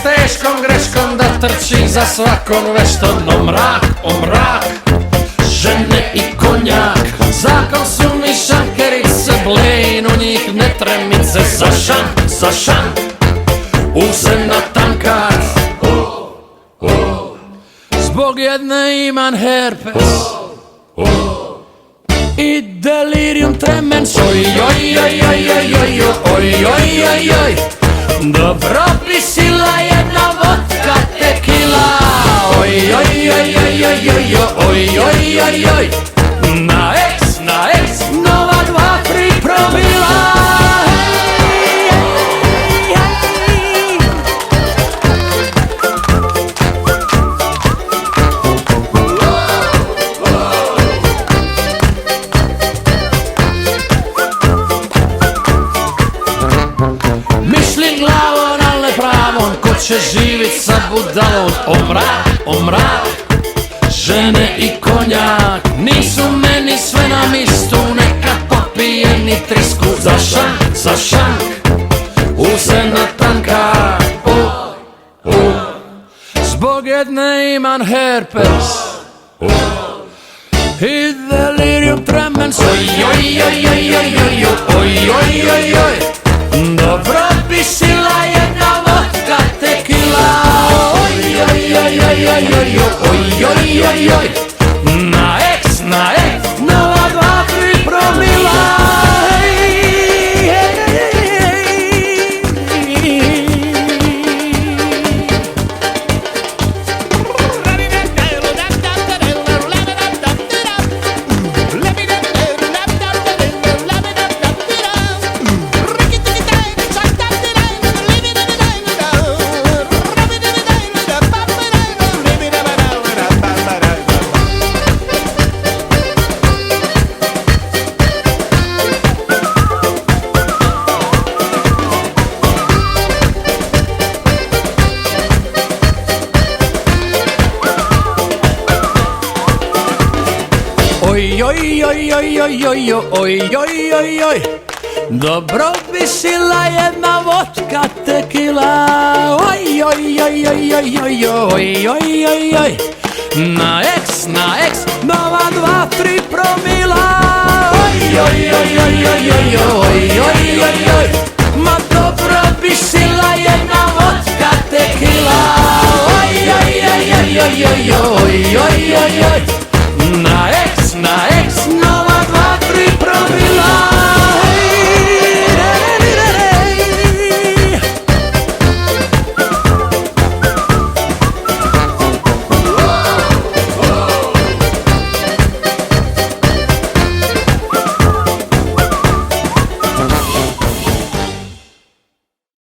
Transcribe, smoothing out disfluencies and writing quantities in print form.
teškom greškom da trči za svakom veštom. O mrak, žene i konjak, zakon su mi šankerice, blejn u njih ne tremice. Za šank, usena tanka, zbog jedne imam herpes i delirium tremens. Oj, dobro bi sila jedna vodka tekila. Oj, na eks, nova 2-3 promila. Mišlim glavom, al ne pravom, ko će živit sa budalom. O mrak, žene i konjak, nisu meni sve na mistu, nekad popijem i trisku. Za šank, usena tanka, zbog jedne imam herpes i delirium tremens. Oj, dobro bi sila jedna vodka tekila. Oj, na eks, nova 2-3 promila. Oj, dobro bi sila jedna vodka tekila. Oj, na eks, nova 2-3 promila. Oj, ma dobro bi sila jedna vodka tekila. Oj,